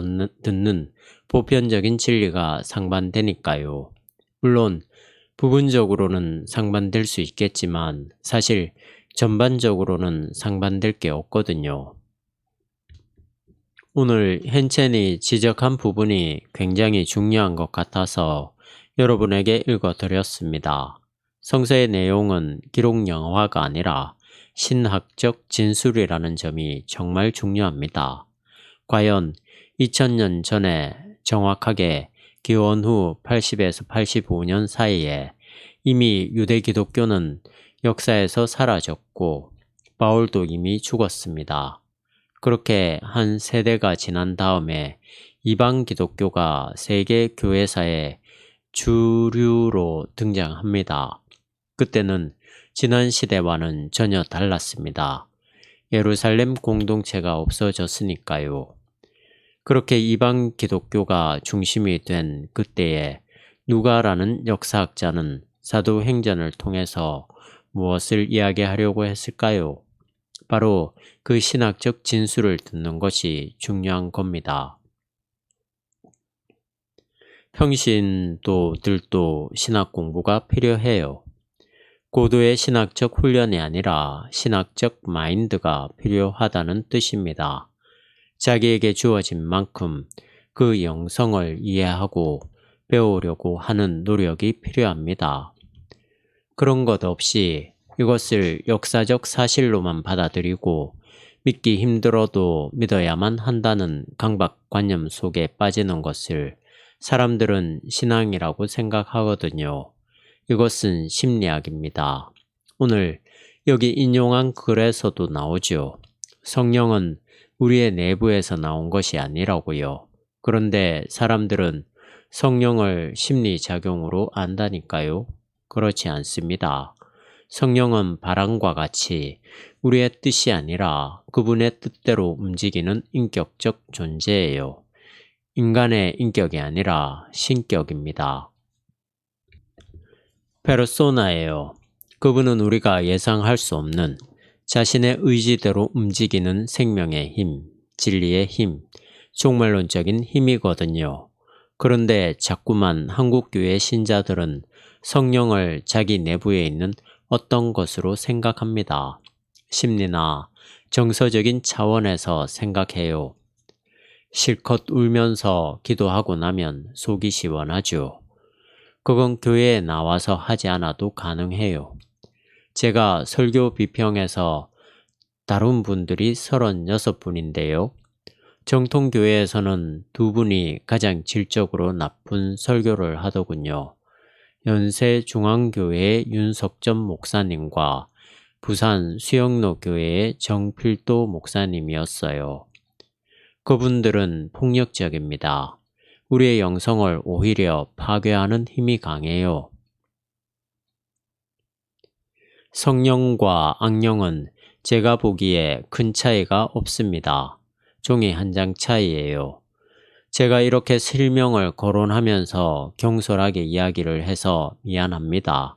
듣는 보편적인 진리가 상반되니까요. 물론 부분적으로는 상반될 수 있겠지만 사실 전반적으로는 상반될 게 없거든요. 오늘 헨첸이 지적한 부분이 굉장히 중요한 것 같아서 여러분에게 읽어드렸습니다. 성서의 내용은 기록 영화가 아니라 신학적 진술이라는 점이 정말 중요합니다. 과연 2000년 전에 정확하게 기원 후 80에서 85년 사이에 이미 유대 기독교는 역사에서 사라졌고 바울도 이미 죽었습니다. 그렇게 한 세대가 지난 다음에 이방 기독교가 세계 교회사의 주류로 등장합니다. 그때는 지난 시대와는 전혀 달랐습니다. 예루살렘 공동체가 없어졌으니까요. 그렇게 이방 기독교가 중심이 된 그때에 누가라는 역사학자는 사도행전을 통해서 무엇을 이야기하려고 했을까요? 바로 그 신학적 진술을 듣는 것이 중요한 겁니다. 평신도들도 신학 공부가 필요해요. 고도의 신학적 훈련이 아니라 신학적 마인드가 필요하다는 뜻입니다. 자기에게 주어진 만큼 그 영성을 이해하고 배우려고 하는 노력이 필요합니다. 그런 것 없이 이것을 역사적 사실로만 받아들이고 믿기 힘들어도 믿어야만 한다는 강박관념 속에 빠지는 것을 사람들은 신앙이라고 생각하거든요. 이것은 심리학입니다. 오늘 여기 인용한 글에서도 나오죠. 성령은 우리의 내부에서 나온 것이 아니라고요. 그런데 사람들은 성령을 심리작용으로 안다니까요. 그렇지 않습니다. 성령은 바람과 같이 우리의 뜻이 아니라 그분의 뜻대로 움직이는 인격적 존재예요. 인간의 인격이 아니라 신격입니다. 페르소나예요. 그분은 우리가 예상할 수 없는 자신의 의지대로 움직이는 생명의 힘, 진리의 힘, 종말론적인 힘이거든요. 그런데 자꾸만 한국교회 신자들은 성령을 자기 내부에 있는 어떤 것으로 생각합니다. 심리나 정서적인 차원에서 생각해요. 실컷 울면서 기도하고 나면 속이 시원하죠. 그건 교회에 나와서 하지 않아도 가능해요. 제가 설교 비평에서 다룬 분들이 36분인데요. 정통교회에서는 2분이 가장 질적으로 나쁜 설교를 하더군요. 연세중앙교회의 윤석전 목사님과 부산 수영로 교회의 정필도 목사님이었어요. 그분들은 폭력적입니다. 우리의 영성을 오히려 파괴하는 힘이 강해요. 성령과 악령은 제가 보기에 큰 차이가 없습니다. 종이 한 장 차이예요. 제가 이렇게 실명을 거론하면서 경솔하게 이야기를 해서 미안합니다.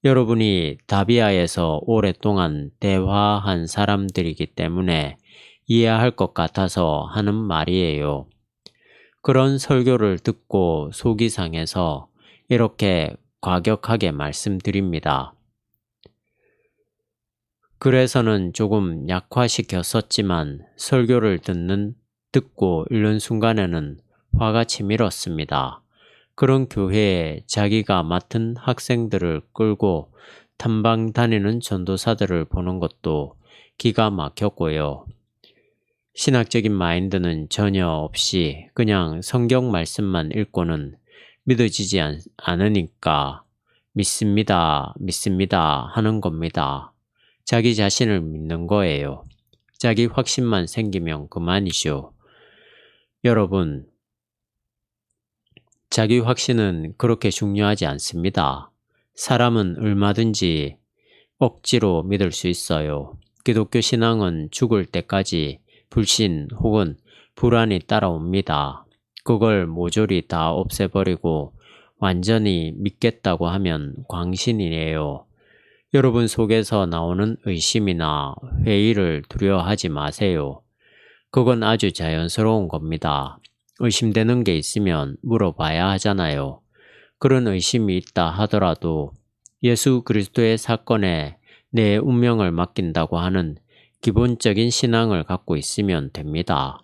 여러분이 다비아에서 오랫동안 대화한 사람들이기 때문에 이해할 것 같아서 하는 말이에요. 그런 설교를 듣고 속이 상해서 이렇게 과격하게 말씀드립니다. 그래서는 조금 약화시켰었지만 설교를 듣고 읽는 순간에는 화가 치밀었습니다. 그런 교회에 자기가 맡은 학생들을 끌고 탐방 다니는 전도사들을 보는 것도 기가 막혔고요. 신학적인 마인드는 전혀 없이 그냥 성경 말씀만 읽고는 믿어지지 않으니까 믿습니다 하는 겁니다. 자기 자신을 믿는 거예요. 자기 확신만 생기면 그만이죠. 여러분, 자기 확신은 그렇게 중요하지 않습니다. 사람은 얼마든지 억지로 믿을 수 있어요. 기독교 신앙은 죽을 때까지 불신 혹은 불안이 따라옵니다. 그걸 모조리 다 없애버리고 완전히 믿겠다고 하면 광신이에요. 여러분 속에서 나오는 의심이나 회의를 두려워하지 마세요. 그건 아주 자연스러운 겁니다. 의심되는 게 있으면 물어봐야 하잖아요. 그런 의심이 있다 하더라도 예수 그리스도의 사건에 내 운명을 맡긴다고 하는 기본적인 신앙을 갖고 있으면 됩니다.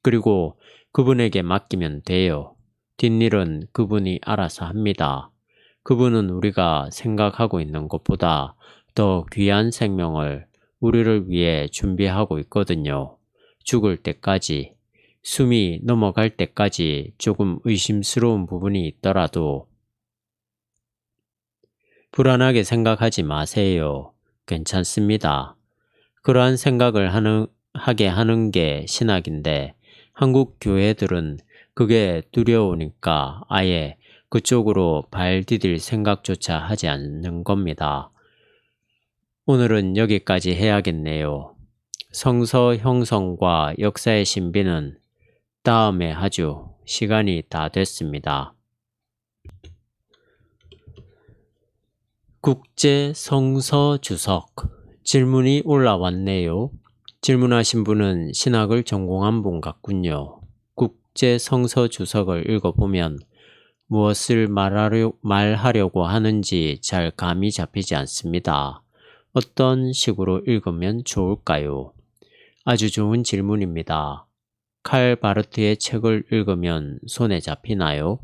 그리고 그분에게 맡기면 돼요. 뒷일은 그분이 알아서 합니다. 그분은 우리가 생각하고 있는 것보다 더 귀한 생명을 우리를 위해 준비하고 있거든요. 죽을 때까지, 숨이 넘어갈 때까지 조금 의심스러운 부분이 있더라도 불안하게 생각하지 마세요. 괜찮습니다. 그러한 생각을 하게 하는 게 신학인데 한국 교회들은 그게 두려우니까 아예 그쪽으로 발 디딜 생각조차 하지 않는 겁니다. 오늘은 여기까지 해야겠네요. 성서 형성과 역사의 신비는 다음에 하죠. 시간이 다 됐습니다. 국제 성서 주석 질문이 올라왔네요. 질문하신 분은 신학을 전공한 분 같군요. 국제 성서 주석을 읽어보면 무엇을 말하려고 하는지 잘 감이 잡히지 않습니다. 어떤 식으로 읽으면 좋을까요? 아주 좋은 질문입니다. 칼 바르트의 책을 읽으면 손에 잡히나요?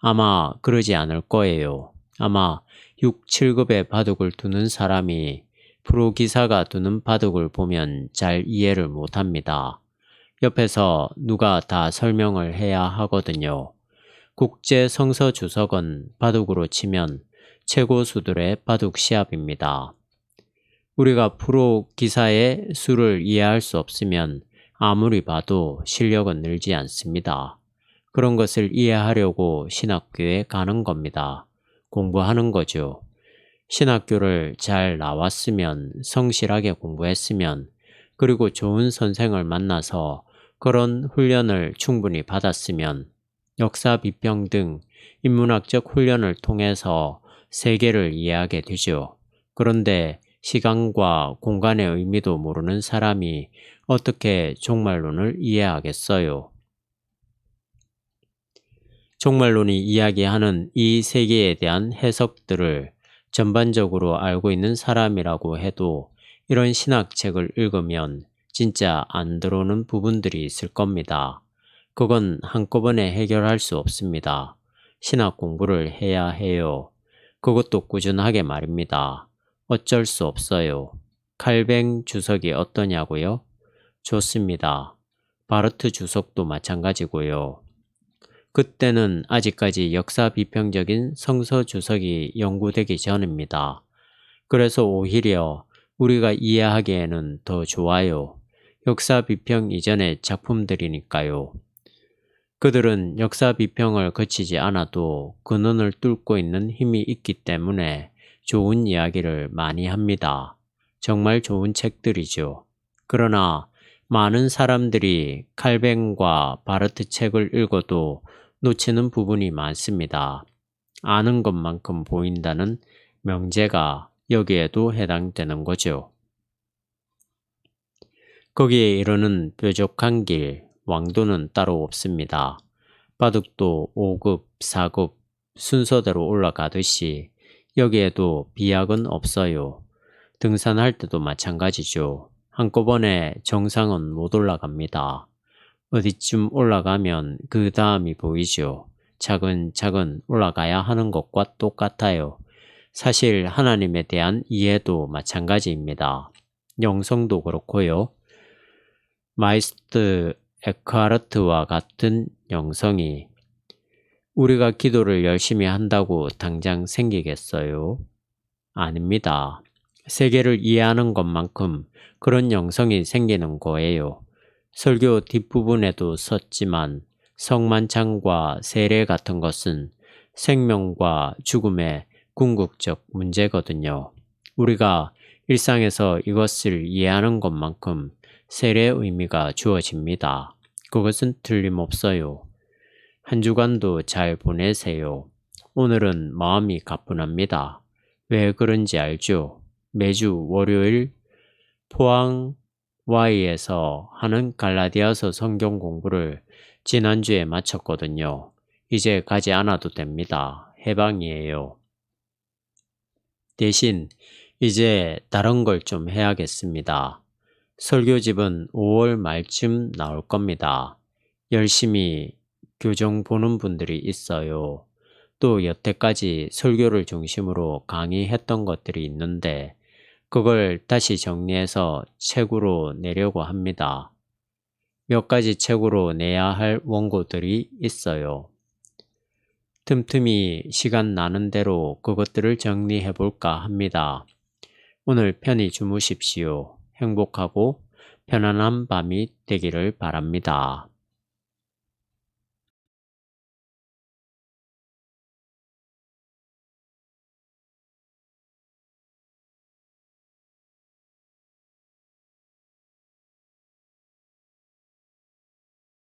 아마 그러지 않을 거예요. 아마 6, 7급의 바둑을 두는 사람이 프로 기사가 두는 바둑을 보면 잘 이해를 못합니다. 옆에서 누가 다 설명을 해야 하거든요. 국제 성서 주석은 바둑으로 치면 최고수들의 바둑 시합입니다. 우리가 프로 기사의 수를 이해할 수 없으면 아무리 봐도 실력은 늘지 않습니다. 그런 것을 이해하려고 신학교에 가는 겁니다. 공부하는 거죠. 신학교를 잘 나왔으면, 성실하게 공부했으면, 그리고 좋은 선생을 만나서 그런 훈련을 충분히 받았으면 역사 비평 등 인문학적 훈련을 통해서 세계를 이해하게 되죠. 그런데 시간과 공간의 의미도 모르는 사람이 어떻게 종말론을 이해하겠어요? 종말론이 이야기하는 이 세계에 대한 해석들을 전반적으로 알고 있는 사람이라고 해도 이런 신학책을 읽으면 진짜 안 들어오는 부분들이 있을 겁니다. 그건 한꺼번에 해결할 수 없습니다. 신학 공부를 해야 해요. 그것도 꾸준하게 말입니다. 어쩔 수 없어요. 칼뱅 주석이 어떠냐고요? 좋습니다. 바르트 주석도 마찬가지고요. 그때는 아직까지 역사 비평적인 성서 주석이 연구되기 전입니다. 그래서 오히려 우리가 이해하기에는 더 좋아요. 역사 비평 이전의 작품들이니까요. 그들은 역사 비평을 거치지 않아도 근원을 뚫고 있는 힘이 있기 때문에 좋은 이야기를 많이 합니다. 정말 좋은 책들이죠. 그러나 많은 사람들이 칼뱅과 바르트 책을 읽어도 놓치는 부분이 많습니다. 아는 것만큼 보인다는 명제가 여기에도 해당되는 거죠. 거기에 이르는 뾰족한 길, 왕도는 따로 없습니다. 바둑도 5급, 4급 순서대로 올라가듯이 여기에도 비약은 없어요. 등산할 때도 마찬가지죠. 한꺼번에 정상은 못 올라갑니다. 어디쯤 올라가면 그 다음이 보이죠. 차근차근 올라가야 하는 것과 똑같아요. 사실 하나님에 대한 이해도 마찬가지입니다. 영성도 그렇고요. 마이스트 에크하르트와 같은 영성이 우리가 기도를 열심히 한다고 당장 생기겠어요? 아닙니다. 세계를 이해하는 것만큼 그런 영성이 생기는 거예요. 설교 뒷부분에도 썼지만 성만찬과 세례 같은 것은 생명과 죽음의 궁극적 문제거든요. 우리가 일상에서 이것을 이해하는 것만큼 세례의 의미가 주어집니다. 그것은 틀림없어요. 한 주간도 잘 보내세요. 오늘은 마음이 가뿐합니다. 왜 그런지 알죠? 매주 월요일 포항 Y에서 하는 갈라디아서 성경 공부를 지난주에 마쳤거든요. 이제 가지 않아도 됩니다. 해방이에요. 대신 이제 다른 걸 좀 해야겠습니다. 설교집은 5월 말쯤 나올 겁니다. 열심히 교정 보는 분들이 있어요. 또 여태까지 설교를 중심으로 강의했던 것들이 있는데 그걸 다시 정리해서 책으로 내려고 합니다. 몇 가지 책으로 내야 할 원고들이 있어요. 틈틈이 시간 나는 대로 그것들을 정리해 볼까 합니다. 오늘 편히 주무십시오. 행복하고 편안한 밤이 되기를 바랍니다.